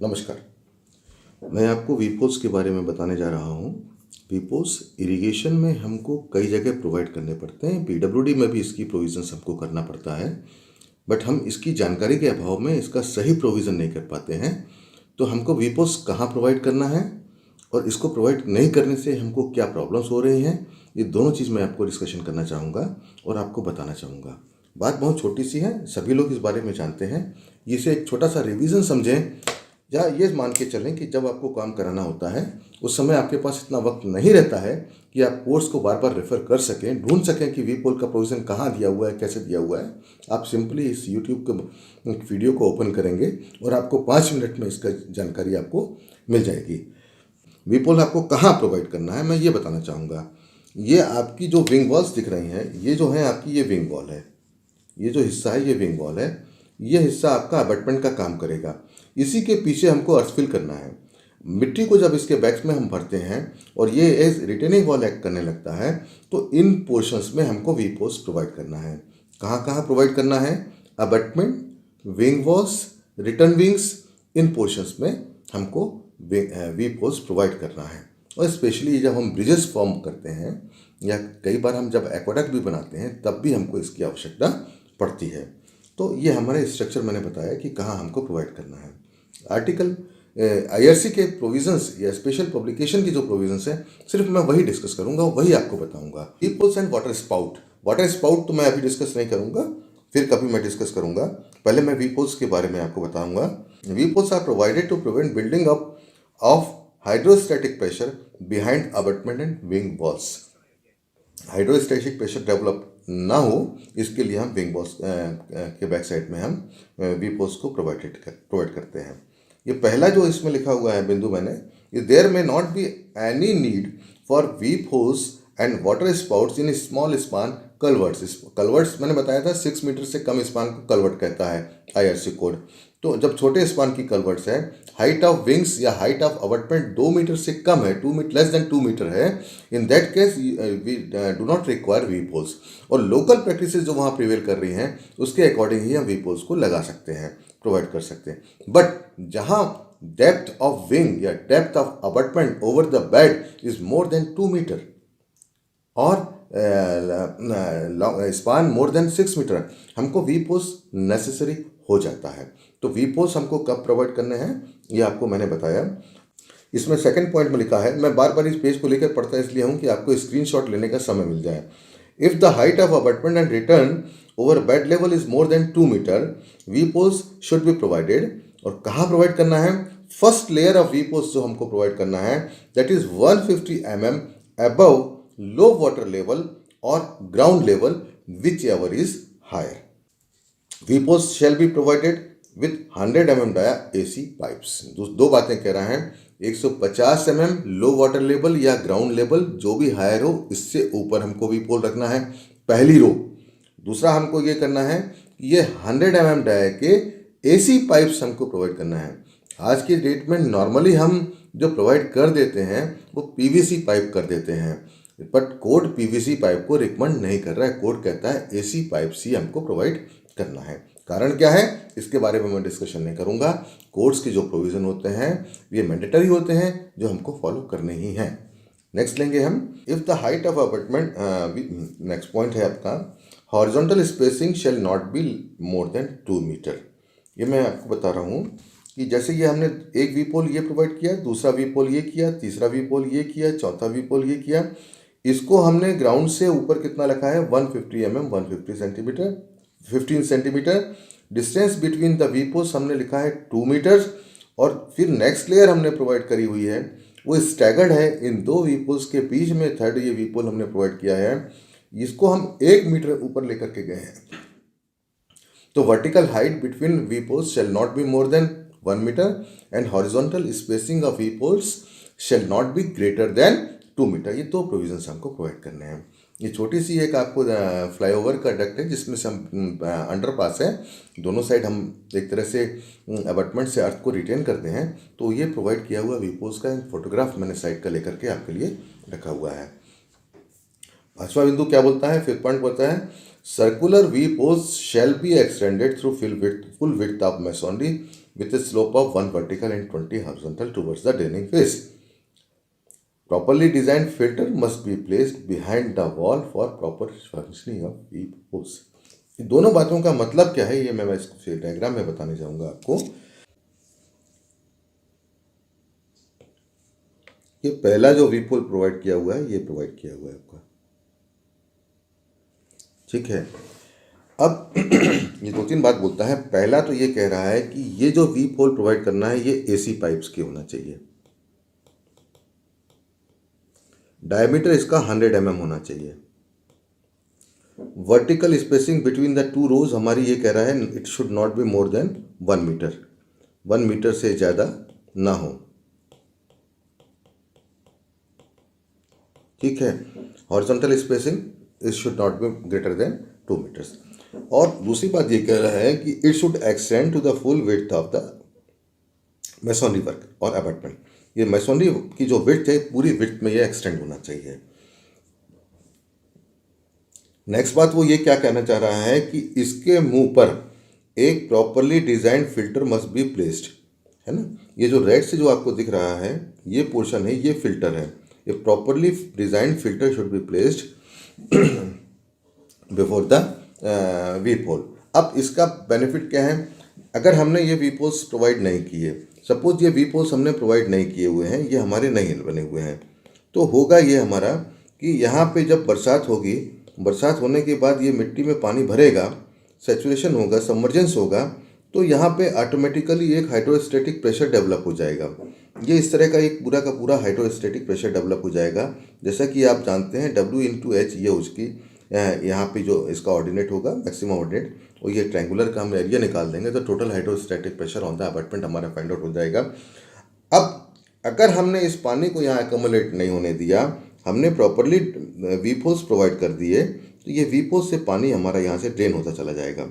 नमस्कार। मैं आपको वीपोस के बारे में बताने जा रहा हूँ। वीपोस इरिगेशन में हमको कई जगह प्रोवाइड करने पड़ते हैं। पीडब्ल्यूडी में भी इसकी प्रोविज़न्स हमको करना पड़ता है, बट हम इसकी जानकारी के अभाव में इसका सही प्रोविज़न नहीं कर पाते हैं। तो हमको वीपोस कहाँ प्रोवाइड करना है और इसको प्रोवाइड नहीं करने से हमको क्या प्रॉब्लम्स हो रही हैं, ये दोनों चीज़ मैं आपको डिस्कशन करना चाहूँगा और आपको बताना चाहूँगा। बात बहुत छोटी सी है, सभी लोग इस बारे में जानते हैं। इसे एक छोटा सा रिवीजन समझें, या ये मान के चलें कि जब आपको काम कराना होता है उस समय आपके पास इतना वक्त नहीं रहता है कि आप कोर्स को बार बार रेफ़र कर सकें, ढूंढ सकें कि वीपोल का प्रोविज़न कहाँ दिया हुआ है, कैसे दिया हुआ है। आप सिंपली इस यूट्यूब के वीडियो को ओपन करेंगे और आपको 5 मिनट में इसका जानकारी आपको मिल जाएगी। वीपोल आपको कहाँ प्रोवाइड करना है मैं ये बताना चाहूँगा। ये आपकी जो विंग वॉल्स दिख रही हैं, ये जो है आपकी ये विंग वॉल है। ये जो हिस्सा है ये विंग वॉल है। ये हिस्सा आपका अबटमेंट का काम करेगा। इसी के पीछे हमको अर्थ फिल करना है। मिट्टी को जब इसके बैग्स में हम भरते हैं और ये एज रिटेनिंग वॉल एक्ट करने लगता है, तो इन पोर्शंस में हमको वीपोस प्रोवाइड करना है। कहाँ कहाँ प्रोवाइड करना है? Abutment, wing walls, return wings, in portions में हमको वीपोस प्रोवाइड करना है। और स्पेशली जब हम ब्रिजेस फॉर्म करते हैं या कई बार हम जब एक्वाडक्ट भी बनाते हैं तब भी हमको इसकी आवश्यकता पड़ती है। तो ये हमारे स्ट्रक्चर मैंने बताया कि कहाँ हमको प्रोवाइड करना है। आर्टिकल आईआरसी के प्रोविजंस या स्पेशल पब्लिकेशन की जो प्रोविजंस है, सिर्फ मैं वही डिस्कस करूंगा, वही आपको बताऊंगा। Weepholes and water spout. Water spout तो मैं अभी डिस्कस नहीं करूंगा, फिर कभी मैं डिस्कस करूंगा। पहले मैं वीपोस के बारे में आपको बताऊंगा। Weepholes are provided to prevent building up of hydrostatic pressure behind abutment and wing walls. Hydrostatic pressure develop ना हो, इसके लिए हम विंग वॉल्स के बैक साइड में हम वीपोस को प्रोवाइड करते हैं। ये पहला जो इसमें लिखा हुआ है बिंदु मैंने, there may not be any need for weepholes and water spouts in small span culverts. Culverts मैंने बताया था 6 मीटर से कम स्पान को कलवर्ट कहता है आईआरसी कोड। तो जब छोटे स्पान की कलवर्ट्स है, हाइट ऑफ विंग्स या हाइट ऑफ अबटमेंट 2 मीटर से कम है, 2 मीटर लेस देन 2 मीटर है, in that case we do not require weepholes. और लोकल प्रैक्टिसेस जो वहाँ प्रिवेल कर रही हैं उसके अकॉर्डिंग ही हम वीपोल्स को लगा सकते हैं, प्रोवाइड कर सकते हैं। बट जहाँ डेप्थ ऑफ विंग या depth of abutment over the bed is more than 2 metre और स्पान मोर देन 6 मीटर, हमको वीपोस नेसेसरी हो जाता है। तो वीपोस हमको कब प्रोवाइड करने हैं ये आपको मैंने बताया। इसमें सेकंड पॉइंट में लिखा है, मैं बार बार इस पेज को लेकर पढ़ता इसलिए हूँ कि आपको स्क्रीनशॉट लेने का समय मिल जाए। If the height of abutment and return over bed level is more than 2 metre, weepholes should be provided. और कहाँ प्रोवाइड करना है? फर्स्ट लेयर ऑफ वीपोस जो हमको प्रोवाइड करना है that is 150 mm above low water level और ground level whichever is higher. Weepholes shall be provided with 100 mm dia AC pipes. दो बातें कह रहा है, 150 mm लो वाटर लेवल या ग्राउंड लेवल जो भी हायर हो, इससे ऊपर हमको वीपोल रखना है, पहली रो। दूसरा हमको ये करना है कि ये 100 mm डाया के AC पाइप्स हमको प्रोवाइड करना है। आज की डेट में नॉर्मली हम जो प्रोवाइड कर देते हैं वो PVC पाइप कर देते हैं, बट कोड PVC पाइप को रिकमेंड नहीं कर रहा है। कोड कहता है AC पाइप्स ही हमको प्रोवाइड करना है। कारण क्या है इसके बारे में मैं डिस्कशन नहीं करूंगा। कोड्स के जो प्रोविज़न होते हैं ये मैंडेटरी होते हैं जो हमको फॉलो करने ही हैं। नेक्स्ट लेंगे हम, if the height of abutment, next point है आपका, horizontal spacing shall not be more than 2 metre. ये मैं आपको बता रहा हूँ कि जैसे ये हमने एक वीपोल ये प्रोवाइड किया, दूसरा वीपोल ये किया, तीसरा वीपोल ये किया, चौथा वीपोल ये किया। इसको हमने ग्राउंड से ऊपर कितना लिखा है? 150 mm, 150 centimetre, 15 centimetre. Distance between the weepholes हमने लिखा है 2 मीटर्स। और फिर नेक्स्ट लेयर हमने प्रोवाइड करी हुई है वो स्टैगर्ड है। इन दो वीपोल्स के बीच में थर्ड ये वीपोल हमने प्रोवाइड किया है, इसको हम 1 मीटर ऊपर लेकर के गए हैं। तो vertical height between weepholes shall not be more than 1 metre and horizontal spacing of weepholes shall not be greater than 2 metre. ये दो प्रोविजंस हमको प्रोवाइड करने हैं। ये छोटी सी एक आपको फ्लाईओवर का डक्ट है जिसमें से हम अंडरपास है, दोनों साइड हम एक तरह से अबटमेंट से अर्थ को रिटेन करते हैं। तो ये प्रोवाइड किया हुआ वीपोस का फोटोग्राफ मैंने साइड का लेकर के आपके लिए रखा हुआ है। 5वां बिंदु क्या बोलता है? 5th पॉइंट बोलता है, circular weepholes shall be extended through full width of masonry with a slope of 1 vertical and 20 horizontal towards the draining face. Properly designed filter must be placed behind the wall for proper functioning of weep hose. ये दोनों बातों का मतलब क्या है ये मैं इस डायग्राम में बताने जाऊंगा आपको। ये पहला जो वीप होल प्रोवाइड किया हुआ है ये प्रोवाइड किया हुआ है आपका, ठीक है। अब ये दो तीन बात बोलता है। पहला तो ये कह रहा है कि ये जो वीप होल प्रोवाइड करना है ये एसी पाइप्स की होना चाहिए। डायमीटर इसका 100 mm होना चाहिए। Vertical spacing between the two rows हमारी ये कह रहा है it should not be more than 1 metre, 1 metre से ज़्यादा ना हो, ठीक है। Horizontal spacing it should not be greater than 2 metres. और दूसरी बात ये कह रहा है कि it should extend to the full width of the masonry work और अबैटमेंट। ये मैसोनरी की जो विड्थ है पूरी विड्थ में ये एक्सटेंड होना चाहिए। नेक्स्ट बात वो ये क्या कहना चाह रहा है कि इसके मुंह पर एक properly designed filter must be placed, है ना। ये जो रेड से जो आपको दिख रहा है ये पोर्शन है ये फिल्टर है। ये properly designed filter should be placed before the weep hole. अब इसका बेनिफिट क्या है, अगर हमने ये वीप होल्स प्रोवाइड नहीं किए, सपोज ये वीप होल्स हमने प्रोवाइड नहीं किए हुए हैं, ये हमारे नहीं बने हुए हैं, तो होगा ये हमारा कि यहाँ पे जब बरसात होगी, बरसात होने के बाद ये मिट्टी में पानी भरेगा, सैचुरेशन होगा, सबमर्जेंस होगा, तो यहाँ पे ऑटोमेटिकली एक हाइड्रोस्टैटिक प्रेशर डेवलप हो जाएगा। ये इस तरह का एक पूरा का पूरा हाइड्रोस्टैटिक प्रेशर डेवलप हो जाएगा। जैसा कि आप जानते हैं W/H ये उसकी यहाँ पे जो इसका ऑर्डिनेट होगा मैक्सिमम ऑर्डिनेट, और ये ट्रायंगुलर का हम एरिया निकाल देंगे तो total hydrostatic pressure on the abatement हमारा फाइंड आउट हो जाएगा। अब अगर हमने इस पानी को यहाँ एकमुलेट नहीं होने दिया, हमने प्रॉपरली वीप होल्स प्रोवाइड कर दिए, तो ये वीप होल्स से पानी हमारा यहाँ से ड्रेन होता चला जाएगा,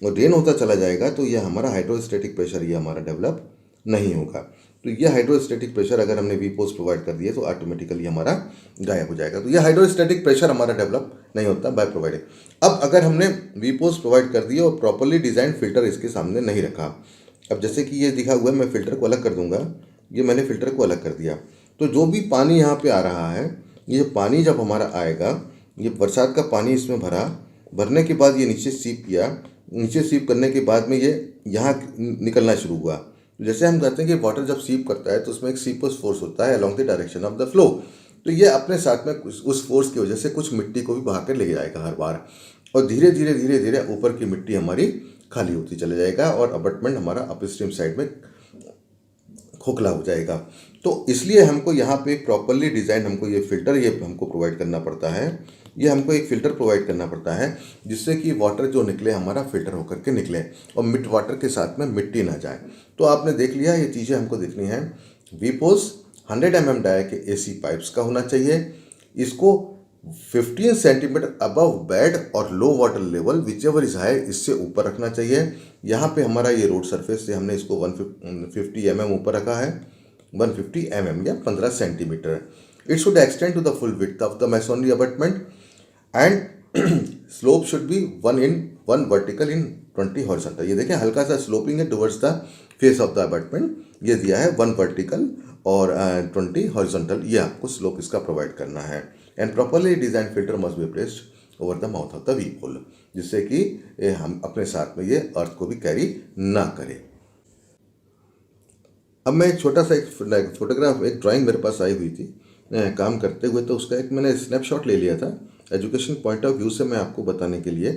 और ड्रेन होता चला जाएगा तो ये हमारा हाइड्रोस्टैटिक प्रेशर ये हमारा डेवलप नहीं होगा। तो ये हाइड्रोस्टैटिक प्रेशर अगर हमने वीप होल्स प्रोवाइड कर दिए तो ऑटोमेटिकली हमारा गायब हो जाएगा। तो ये हाइड्रोस्टैटिक प्रेशर हमारा डेवलप नहीं होता बाय प्रोवाइडिंग। अब अगर हमने वीप होल्स प्रोवाइड कर दिए और प्रॉपरली डिजाइन फिल्टर इसके सामने नहीं रखा, अब जैसे कि ये दिखा हुआ है, मैं फिल्टर को अलग कर दूंगा, ये मैंने फिल्टर को अलग कर दिया, तो जो भी पानी यहाँ पे आ रहा है, ये पानी जब हमारा आएगा, ये बरसात का पानी इसमें भरने के बाद ये नीचे सीप किया, नीचे सीप करने के बाद में ये यहाँ निकलना शुरू हुआ। तो जैसे हम कहते हैं कि वाटर जब सीप करता है तो उसमें एक सीपर्स फोर्स होता है along the direction of the flow, तो ये अपने साथ में उस फोर्स की वजह से कुछ मिट्टी को भी बहा कर ले जाएगा हर बार, और धीरे धीरे धीरे धीरे ऊपर की मिट्टी हमारी खाली होती चले जाएगा और अबैटमेंट हमारा अपस्ट्रीम साइड में खोखला हो जाएगा। तो इसलिए हमको यहाँ पे प्रॉपरली डिज़ाइन हमको ये फिल्टर ये हमको प्रोवाइड करना पड़ता है, ये हमको एक फ़िल्टर प्रोवाइड करना पड़ता है जिससे कि वाटर जो निकले हमारा फिल्टर होकर के निकले और वाटर के साथ में मिट्टी ना जाए। तो आपने देख लिया, ये चीज़ें हमको देखनी है। वीप होल्स 100 mm डाया के AC पाइप्स का होना चाहिए। इसको 15 सेंटीमीटर अबव बेड और low water level whichever is high इससे ऊपर रखना चाहिए। यहाँ पे हमारा ये रोड सरफेस से हमने इसको 150 mm ऊपर रखा है, 150 mm या 15 centimetre. It should extend to the full width of the masonry abutment and slope should be 1 vertical in 20 horizontal. ये देखें हल्का सा स्लोपिंग है towards the face of the abutment, ये दिया है 1 वर्टिकल और 20 हॉरिजॉन्टल, ये आपको स्लोप इसका प्रोवाइड करना है। And properly design filter must be placed over the mouth of the weep hole, जिससे कि हम अपने साथ में ये अर्थ को भी कैरी ना करें। अब मैं एक छोटा सा एक फोटोग्राफ, एक ड्राइंग मेरे पास आई हुई थी काम करते हुए, तो उसका एक मैंने स्नैपशॉट ले लिया था एजुकेशन पॉइंट ऑफ व्यू से, मैं आपको बताने के लिए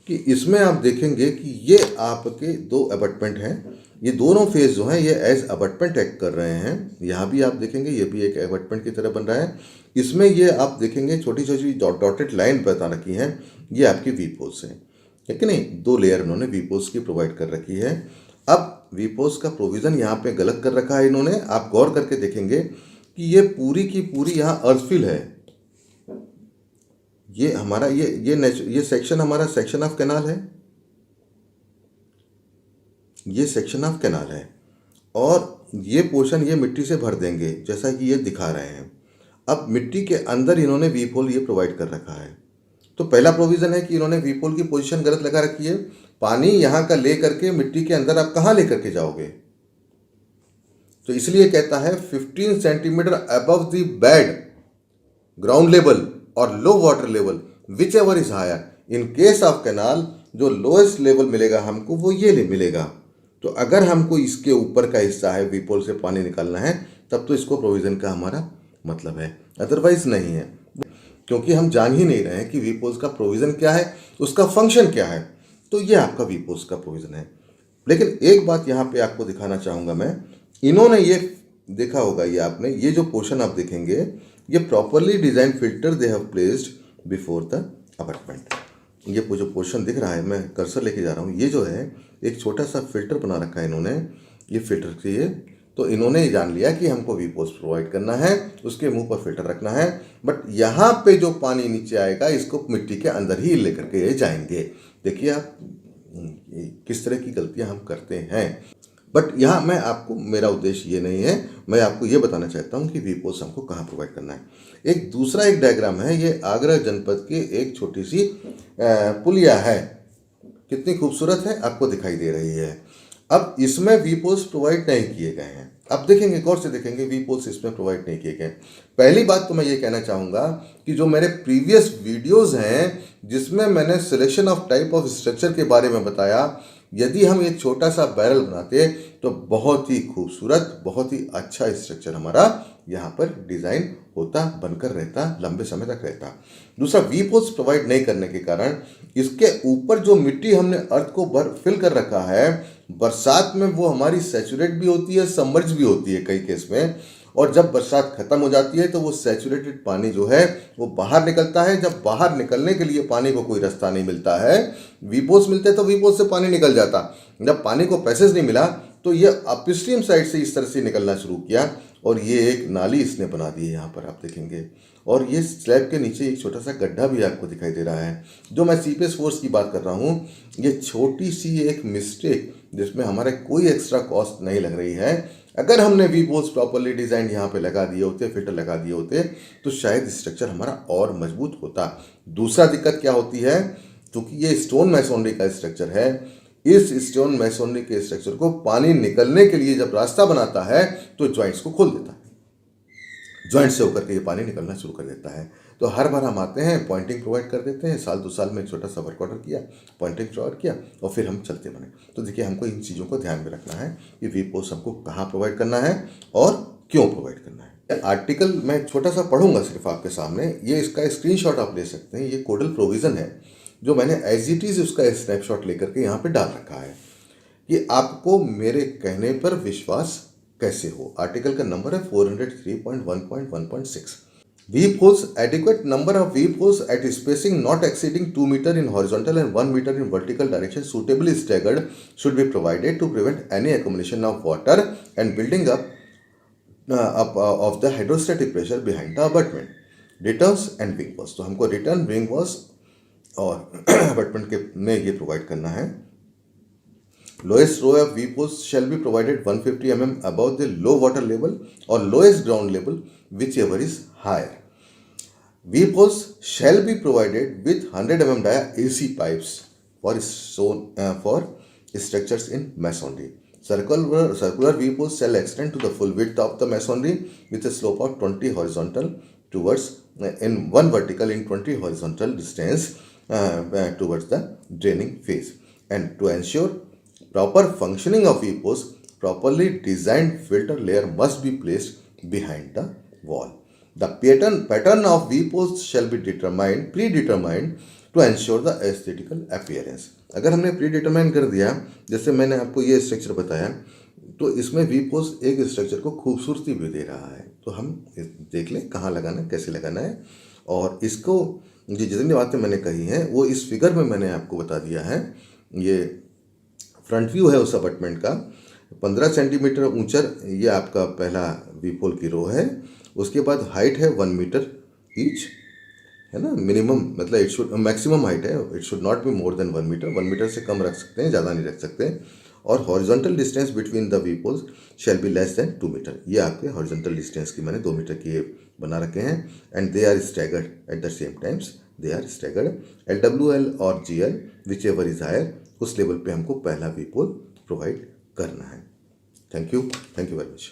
कि इसमें आप देखेंगे कि ये आपके 2 अबैटमेंट हैं, ये दोनों फेज जो हैं ये एज अबैटमेंट एक्ट कर रहे हैं। यहाँ भी आप देखेंगे ये भी एक अबैटमेंट की तरह बन रहा है। इसमें ये आप देखेंगे छोटी छोटी डॉटेड लाइन बता रखी हैं, ये आपकी वीप होल्स हैं, है कि नहीं। 2 लेयर इन्होंने वीप होल्स की प्रोवाइड कर रखी है। अब वीप होल्स का प्रोविज़न यहाँ पे गलत कर रखा है इन्होंने। आप गौर करके देखेंगे कि ये पूरी की पूरी यहाँ अर्थफिल है। ये हमारा ये सेक्शन हमारा सेक्शन ऑफ कैनाल है, ये सेक्शन ऑफ कैनाल है, और ये पोर्शन ये मिट्टी से भर देंगे जैसा कि ये दिखा रहे हैं। अब मिट्टी के अंदर इन्होंने वीप होल ये प्रोवाइड कर रखा है। तो पहला प्रोविज़न है कि इन्होंने वीप होल की पोजीशन गलत लगा रखी है। पानी यहाँ का ले करके मिट्टी के अंदर आप कहाँ ले करके जाओगे, तो इसलिए कहता है 15 centimetre above the bed ground level और low water level whichever is higher. In case of canal जो लोएस्ट लेवल मिलेगा हमको वो ये मिलेगा। तो अगर हमको इसके ऊपर का हिस्सा है वी पोल से पानी निकालना है तब तो इसको प्रोविज़न का हमारा मतलब है, अदरवाइज नहीं है, क्योंकि हम जान ही नहीं रहे हैं कि वी पोल्स का प्रोविज़न क्या है, उसका फंक्शन क्या है। तो ये आपका वी पोल्स का प्रोविज़न है। लेकिन एक बात यहाँ पे आपको दिखाना चाहूँगा मैं, इन्होंने ये देखा होगा, ये आपने ये जो पोर्शन आप देखेंगे ये properly design filter they have placed before the apartment. ये जो पोर्शन दिख रहा है, मैं कर्सर लेके जा रहा हूँ, ये जो है एक छोटा सा फिल्टर बना रखा है इन्होंने, ये फिल्टर के लिए। तो इन्होंने ये जान लिया कि हमको वी पोस्ट प्रोवाइड करना है, उसके मुंह पर फिल्टर रखना है, बट यहाँ पे जो पानी नीचे आएगा इसको मिट्टी के अंदर ही लेकर के ये जाएंगे। देखिए आप किस तरह की गलतियाँ हम करते हैं। बट यहाँ मैं आपको, मेरा उद्देश्य ये नहीं है, मैं आपको ये बताना चाहता हूँ कि वी पोस्ट हमको कहाँ प्रोवाइड करना है। एक दूसरा एक डायग्राम है, ये आगरा जनपद की एक छोटी सी पुलिया है, कितनी खूबसूरत है, आपको दिखाई दे रही है। अब इसमें वी पोस्ट प्रोवाइड नहीं किए गए हैं। अब देखेंगे, गौर से देखेंगे, वी पोस्ट इसमें प्रोवाइड नहीं किए गए। पहली बात तो मैं ये कहना चाहूँगा कि जो मेरे प्रीवियस वीडियोस हैं जिसमें मैंने selection of type of structure के बारे में बताया, यदि हम एक छोटा सा बैरल बनाते तो बहुत ही खूबसूरत, बहुत ही अच्छा स्ट्रक्चर हमारा यहाँ पर डिज़ाइन होता, बनकर रहता, लंबे समय तक रहता। दूसरा, वी पोस्ट प्रोवाइड नहीं करने के कारण इसके ऊपर जो मिट्टी हमने अर्थ को फिल कर रखा है, बरसात में वो हमारी सैचुरेट भी होती है, सबमर्ज भी होती है कई केस में, और जब बरसात खत्म हो जाती है तो वो सैचुरेटेड पानी जो है वो बाहर निकलता है। जब बाहर निकलने के लिए पानी को कोई रास्ता नहीं मिलता है, वीपोस मिलते तो वीपोस से पानी निकल जाता। जब पानी को पैसेज नहीं मिला तो ये अपस्ट्रीम साइड से इस तरह से निकलना शुरू किया, और ये एक नाली इसने बना दी है, यहाँ पर आप देखेंगे। और ये स्लैब के नीचे एक छोटा सा गड्ढा भी आपको दिखाई दे रहा है। जो मैं सीपेज फोर्स की बात कर रहा हूँ, ये छोटी सी एक मिस्टेक जिसमें हमारे कोई एक्स्ट्रा कॉस्ट नहीं लग रही है, अगर हमने वी पोस्ट प्रॉपरली डिज़ाइन यहाँ पे लगा दिए होते, फिल्टर लगा दिए होते, तो शायद स्ट्रक्चर हमारा और मजबूत होता। दूसरा दिक्कत क्या होती है, क्योंकि ये स्टोन मैसोनरी का स्ट्रक्चर है, इस स्टोन मैसोनरी के स्ट्रक्चर को पानी निकलने के लिए जब रास्ता बनाता है तो जॉइंट्स को खोल देता है, जॉइंट से होकर के ये पानी निकलना शुरू कर देता है। तो हर बार हम आते हैं, पॉइंटिंग प्रोवाइड कर देते हैं, साल 2 साल में एक छोटा सा वर्क ऑर्डर किया, पॉइंटिंग प्रोवाइड किया, और फिर हम चलते बने। तो देखिए, हमको इन चीज़ों को ध्यान में रखना है कि वी पोस्ट हमको कहाँ प्रोवाइड करना है और क्यों प्रोवाइड करना है। आर्टिकल मैं छोटा सा पढ़ूंगा सिर्फ आपके सामने, ये इसका स्क्रीनशॉट आप ले सकते हैं। ये कोडल प्रोविज़न है जो मैंने एज इट इज़ उसका स्नैपशॉट लेकर के यहाँ पर डाल रखा है कि आपको मेरे कहने पर विश्वास कैसे हो। आर्टिकल का नंबर है 403.1.1.6। Weep holes, adequate number of weep holes at spacing not exceeding 2 meter in horizontal and 1 meter in vertical direction suitably staggered should be provided to prevent any accumulation of water and building up of the hydrostatic pressure behind the abutment. Returns and wing walls, तो हमको return, wing walls और abutment के में ये provide करना है। Lowest row of V-posts shall be provided 150 mm above the low water level or lowest ground level, whichever is higher. V-posts shall be provided with 100 mm dia AC pipes for structures in masonry. Circular V-posts shall extend to the full width of the masonry with a slope of 20 horizontal towards in 1 vertical in 20 horizontal distance towards the draining phase. And to ensure proper functioning of V-post, properly designed filter layer must be placed behind the wall. The pattern of V-post shall be predetermined to ensure the aesthetical appearance. अगर हमने predetermine कर दिया, जैसे मैंने आपको ये structure बताया, तो इसमें V-post एक स्ट्रक्चर को खूबसूरती भी दे रहा है। तो हम देख लें कहाँ लगाना है, कैसे लगाना है, और इसको जितनी बातें मैंने कही हैं वो इस फिगर में मैंने आपको बता दिया है। ये फ्रंट व्यू है उस अपार्टमेंट का, 15 सेंटीमीटर ऊंचा ये आपका पहला वी पोल की रो है। उसके बाद हाइट है 1 मीटर ईच, है ना, मिनिमम, मतलब इट शुड, मैक्सिमम हाइट है, it should not be more than 1 metre, 1 metre से कम रख सकते हैं, ज़्यादा नहीं रख सकते। और horizontal distance between the weep holes shall be less than 2 metre. ये आपके हॉरिजॉन्टल डिस्टेंस की मैंने 2 मीटर की बना रखे हैं। And they are staggered at the same times, they are staggered. LWL और GL whichever is higher, उस लेवल पे हमको पहला वी पोल प्रोवाइड करना है। Thank you very much.